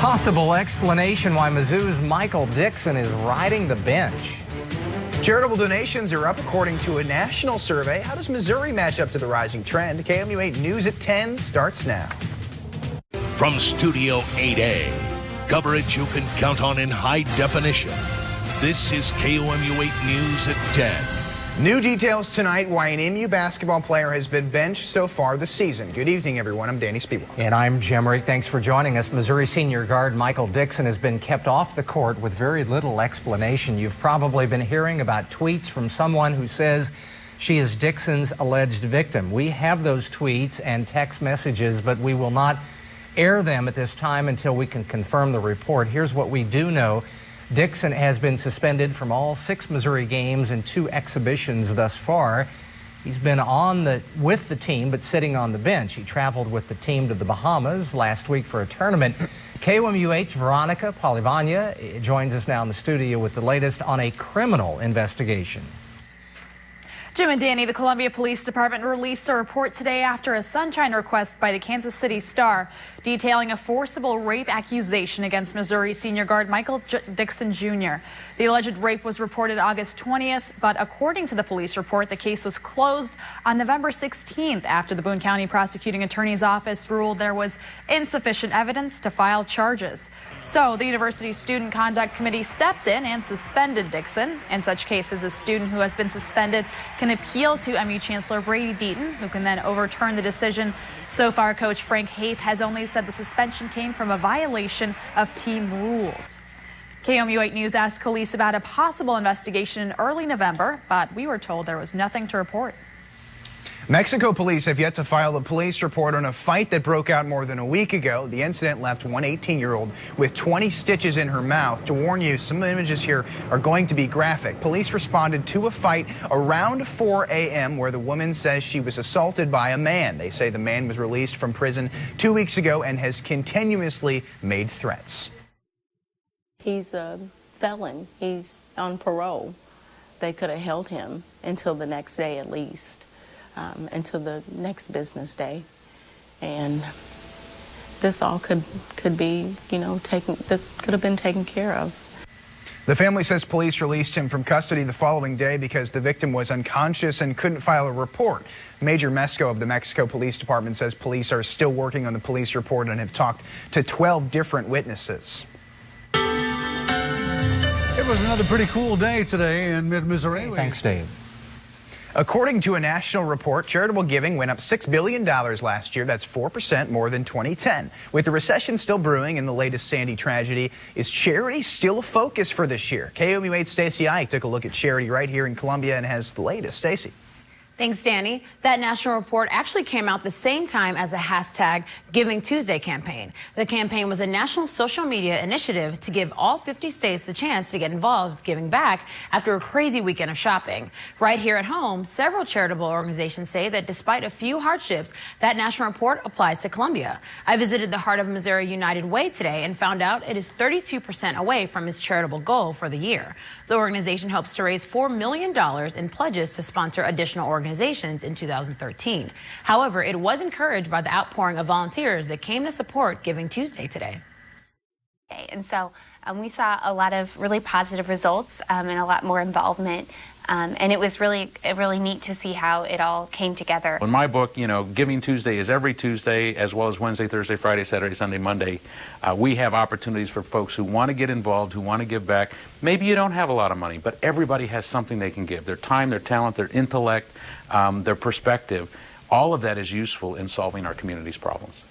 Possible explanation why Mizzou's Michael Dixon is riding the bench. Charitable donations are up according to a national survey. How does Missouri match up to the rising trend? KOMU-8 News at 10 starts now. From Studio 8A, coverage you can count on in high definition. This is KOMU-8 News at 10. New details tonight why an MU basketball player has been benched so far this season. Good evening, everyone. I'm Danny Spiewak. And I'm Jim Rick. Thanks for joining us. Missouri senior guard Michael Dixon has been kept off the court with very little explanation. You've probably been hearing about tweets from someone who says she is Dixon's alleged victim. We have those tweets and text messages, but we will not air them at this time until we can confirm the report. Here's what we do know. Dixon has been suspended from all 6 Missouri games and 2 exhibitions thus far. He's been with the team, but sitting on the bench. He traveled with the team to the Bahamas last week for a tournament. KOMU-8's Veronica Polivania joins us now in the studio with the latest on a criminal investigation. Jim and Danny, the Columbia Police Department released a report today after a sunshine request by the Kansas City Star detailing a forcible rape accusation against Missouri senior guard Michael Dixon Jr. The alleged rape was reported August 20th, but according to the police report, the case was closed on November 16th after the Boone County Prosecuting Attorney's Office ruled there was insufficient evidence to file charges. So the university's Student Conduct Committee stepped in and suspended Dixon. In such cases, a student who has been suspended can appeal to MU Chancellor Brady Deaton, who can then overturn the decision. So far, Coach Frank Haith has only said the suspension came from a violation of team rules. KOMU-8 News asked police about a possible investigation in early November, but we were told there was nothing to report. Mexico police have yet to file a police report on a fight that broke out more than a week ago. The incident left one 18-year-old with 20 stitches in her mouth. To warn you, some images here are going to be graphic. Police responded to a fight around 4 a.m. where the woman says she was assaulted by a man. They say the man was released from prison 2 weeks ago and has continuously made threats. He's a felon. He's on parole. They could have held him until the next day at least. Until the next business day, and this all could be, this could have been taken care of. The family says police released him from custody the following day because the victim was unconscious and couldn't file a report. Major Mesco of the Mexico Police Department says police are still working on the police report and have talked to 12 different witnesses. It was another pretty cool day today in mid-Missouri. Thanks, Dave. According to a national report, charitable giving went up $6 billion last year. That's 4% more than 2010. With the recession still brewing and the latest Sandy tragedy, is charity still a focus for this year? KOMU-8's Stacey Ike took a look at charity right here in Columbia and has the latest. Stacey. Thanks, Danny. That national report actually came out the same time as the hashtag Giving Tuesday campaign. The campaign was a national social media initiative to give all 50 states the chance to get involved giving back after a crazy weekend of shopping. Right here at home, several charitable organizations say that despite a few hardships, that national report applies to Columbia. I visited the Heart of Missouri United Way today and found out it is 32% away from its charitable goal for the year. The organization hopes to raise $4 million in pledges to sponsor additional organizations in 2013. However, it was encouraged by the outpouring of volunteers that came to support Giving Tuesday today. And so we saw a lot of really positive results and a lot more involvement. And it was really neat to see how it all came together. In my book, Giving Tuesday is every Tuesday, as well as Wednesday, Thursday, Friday, Saturday, Sunday, Monday. We have opportunities for folks who want to get involved, who want to give back. Maybe you don't have a lot of money, but everybody has something they can give. Their time, their talent, their intellect, their perspective. All of that is useful in solving our community's problems.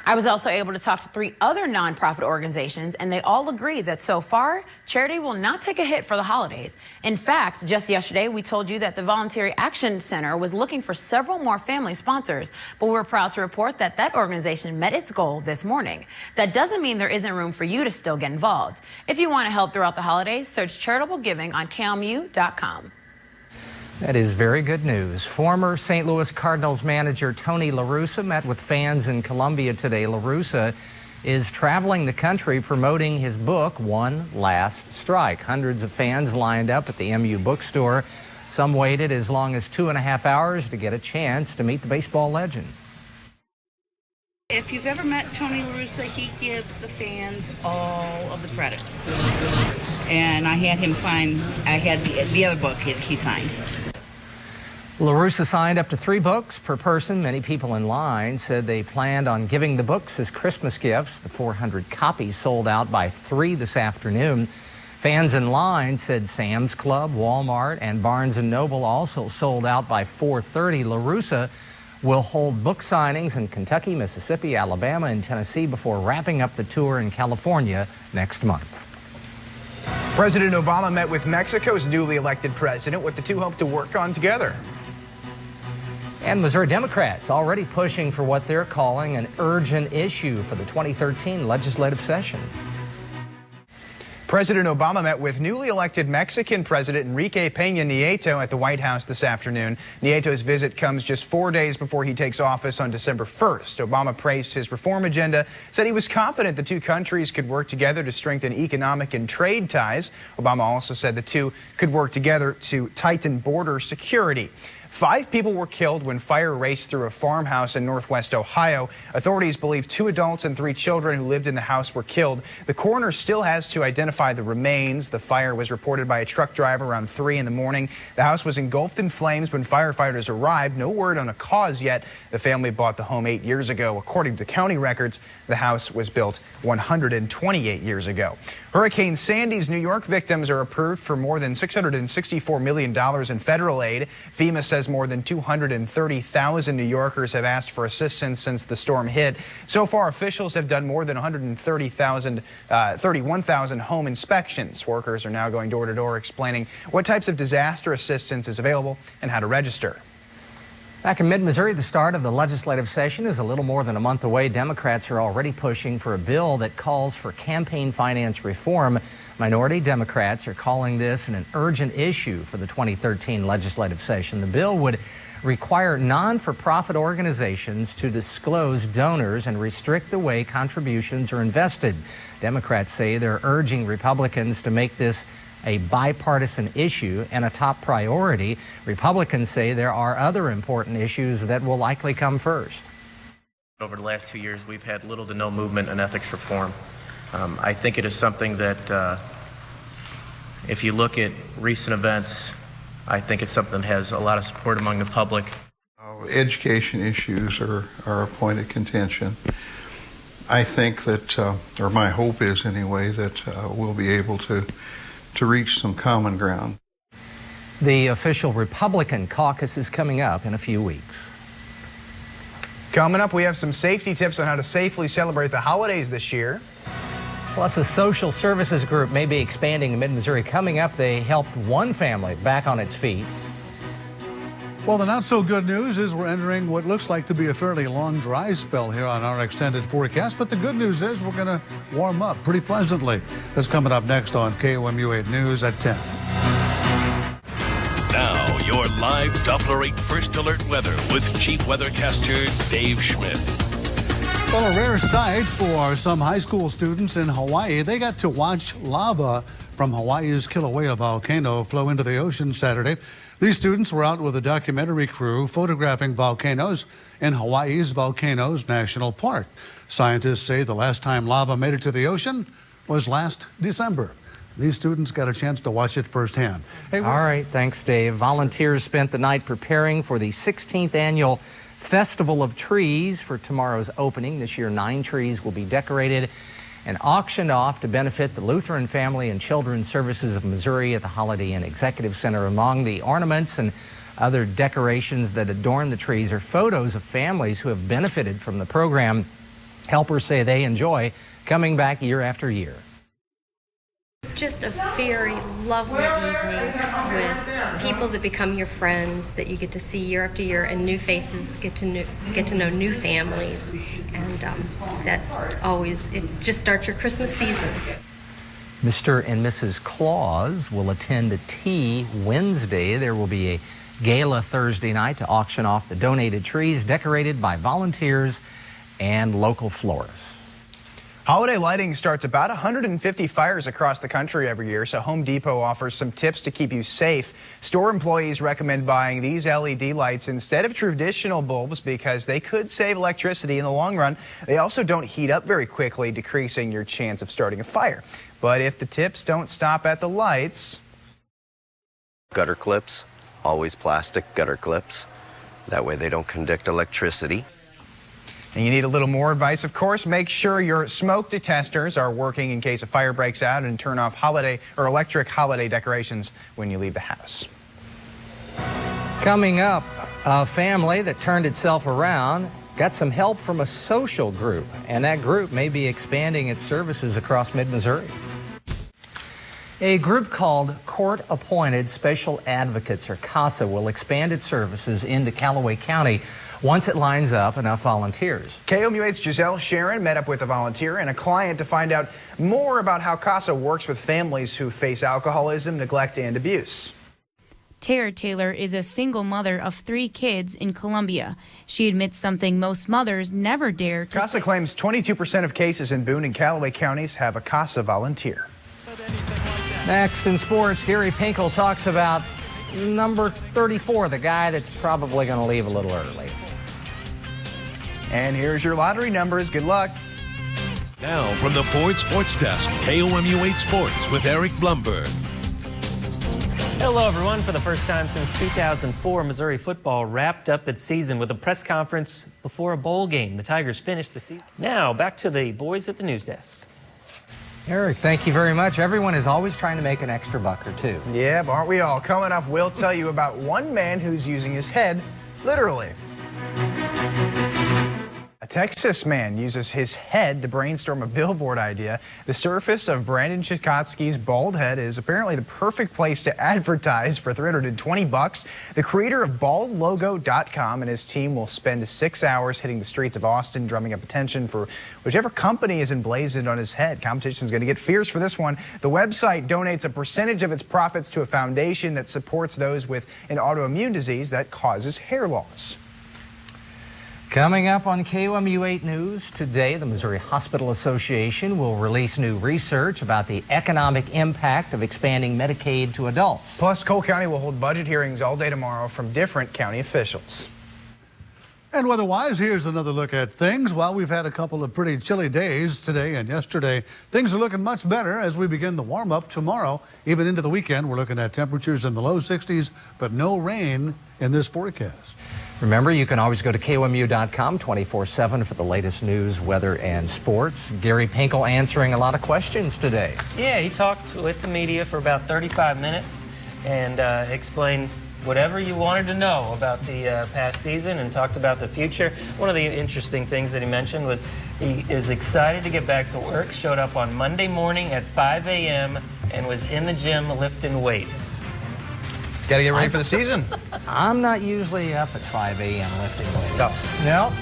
I was also able to talk to 3 other nonprofit organizations, and they all agree that so far, charity will not take a hit for the holidays. In fact, just yesterday, we told you that the Voluntary Action Center was looking for several more family sponsors, but we're proud to report that that organization met its goal this morning. That doesn't mean there isn't room for you to still get involved. If you want to help throughout the holidays, search charitable giving on KOMU.com. That is very good news. Former St. Louis Cardinals manager Tony La Russa met with fans in Columbia today. La Russa is traveling the country promoting his book, One Last Strike. Hundreds of fans lined up at the MU bookstore. Some waited as long as 2.5 hours to get a chance to meet the baseball legend. If you've ever met Tony La Russa, he gives the fans all of the credit. And I had him sign, I had the other book he signed. La Russa signed up to 3 books per person. Many people in line said they planned on giving the books as Christmas gifts. The 400 copies sold out by 3 this afternoon. Fans in line said Sam's Club, Walmart, and Barnes & Noble also sold out by 4:30. La Russa will hold book signings in Kentucky, Mississippi, Alabama, and Tennessee before wrapping up the tour in California next month. President Obama met with Mexico's newly elected president, what the two hope to work on together. And Missouri Democrats already pushing for what they're calling an urgent issue for the 2013 legislative session. President Obama met with newly elected Mexican President Enrique Peña Nieto at the White House this afternoon. Nieto's visit comes just 4 days before he takes office on December 1st. Obama praised his reform agenda, said he was confident the two countries could work together to strengthen economic and trade ties. Obama also said the two could work together to tighten border security. 5 people were killed when fire raced through a farmhouse in northwest Ohio. Authorities believe 2 adults and 3 children who lived in the house were killed. The coroner still has to identify the remains. The fire was reported by a truck driver around 3 in the morning. The house was engulfed in flames when firefighters arrived. No word on a cause yet. The family bought the home 8 years ago. According to county records, the house was built 128 years ago. Hurricane Sandy's New York victims are approved for more than $664 million in federal aid. FEMA says more than 230,000 New Yorkers have asked for assistance since the storm hit. So far, officials have done more than 31,000 home inspections. Workers are now going door to door explaining what types of disaster assistance is available and how to register. Back in mid-Missouri, the start of the legislative session is a little more than a month away. Democrats are already pushing for a bill that calls for campaign finance reform. Minority Democrats are calling this an urgent issue for the 2013 legislative session. The bill would require non-for-profit organizations to disclose donors and restrict the way contributions are invested. Democrats say they're urging Republicans to make this a bipartisan issue and a top priority. Republicans say there are other important issues that will likely come first. Over the last 2 years, we've had little to no movement in ethics reform. I think it is something that, if you look at recent events, I think it's something that has a lot of support among the public. Education issues are a point of contention. I think that, or my hope is anyway, that we'll be able to reach some common ground. The official Republican caucus is coming up in a few weeks. Coming up, we have some safety tips on how to safely celebrate the holidays this year. Plus, a social services group may be expanding in mid-Missouri. Coming up, they helped one family back on its feet. Well, the not-so-good news is we're entering what looks like to be a fairly long dry spell here on our extended forecast. But the good news is we're going to warm up pretty pleasantly. That's coming up next on KOMU-8 News at 10. Now, your live Doppler 8 First Alert weather with Chief Weathercaster Dave Schmidt. Well, a rare sight for some high school students in Hawaii. They got to watch lava from Hawaii's Kilauea volcano flow into the ocean Saturday. These students were out with a documentary crew photographing volcanoes in Hawaii's Volcanoes National Park. Scientists say the last time lava made it to the ocean was last December. These students got a chance to watch it firsthand. Hey, all right, thanks, Dave. Volunteers spent the night preparing for the 16th annual Festival of Trees for tomorrow's opening. This year, 9 trees will be decorated and auctioned off to benefit the Lutheran Family and Children's Services of Missouri at the Holiday Inn Executive Center. Among the ornaments and other decorations that adorn the trees are photos of families who have benefited from the program. Helpers say they enjoy coming back year after year. It's just a very lovely evening with people that become your friends that you get to see year after year, and new faces, get to know new families, and that's always, it just starts your Christmas season. Mr. and Mrs. Claus will attend a tea Wednesday. There will be a gala Thursday night to auction off the donated trees decorated by volunteers and local florists. Holiday lighting starts about 150 fires across the country every year, so Home Depot offers some tips to keep you safe. Store employees recommend buying these LED lights instead of traditional bulbs because they could save electricity in the long run. They also don't heat up very quickly, decreasing your chance of starting a fire. But if the tips don't stop at the lights... Gutter clips, always plastic gutter clips. That way they don't conduct electricity. And you need a little more advice, of course. Make sure your smoke detectors are working in case a fire breaks out, and turn off holiday or electric holiday decorations when you leave the house. Coming up, a family that turned itself around got some help from a social group, and that group may be expanding its services across mid-Missouri. A group called Court Appointed Special Advocates, or CASA, will expand its services into Callaway County once it lines up enough volunteers. KOMU-8's Giselle Sharon met up with a volunteer and a client to find out more about how CASA works with families who face alcoholism, neglect, and abuse. Tara Taylor is a single mother of 3 kids in Columbia. She admits something most mothers never dare to CASA claims 22% of cases in Boone and Callaway counties have a CASA volunteer. Next in sports, Gary Pinkel talks about number 34, the guy that's probably going to leave a little early. And here's your lottery numbers. Good luck. Now from the Ford Sports Desk, KOMU-8 Sports with Eric Blumberg. Hello, everyone. For the first time since 2004, Missouri football wrapped up its season with a press conference before a bowl game. The Tigers finished the season. Now, back to the boys at the news desk. Eric, thank you very much. Everyone is always trying to make an extra buck or two. Yeah, but aren't we all? Coming up, we'll tell you about one man who's using his head literally. A Texas man uses his head to brainstorm a billboard idea. The surface of Brandon Chikotsky's bald head is apparently the perfect place to advertise for $320. The creator of baldlogo.com and his team will spend 6 hours hitting the streets of Austin, drumming up attention for whichever company is emblazoned on his head. Competition's going to get fierce for this one. The website donates a percentage of its profits to a foundation that supports those with an autoimmune disease that causes hair loss. Coming up on KOMU-8 News today, the Missouri Hospital Association will release new research about the economic impact of expanding Medicaid to adults. Plus, Cole County will hold budget hearings all day tomorrow from different county officials. And weather-wise, here's another look at things. While we've had a couple of pretty chilly days today and yesterday, things are looking much better as we begin the warm-up tomorrow. Even into the weekend, we're looking at temperatures in the low 60s, but no rain in this forecast. Remember, you can always go to KOMU.com 24/7 for the latest news, weather, and sports. Gary Pinkel answering a lot of questions today. Yeah, he talked with the media for about 35 minutes and explained whatever you wanted to know about the past season and talked about the future. One of the interesting things that he mentioned was he is excited to get back to work, showed up on Monday morning at 5 a.m. and was in the gym lifting weights. Got to get ready for the season. I'm not usually up at 5 a.m. lifting weights. No.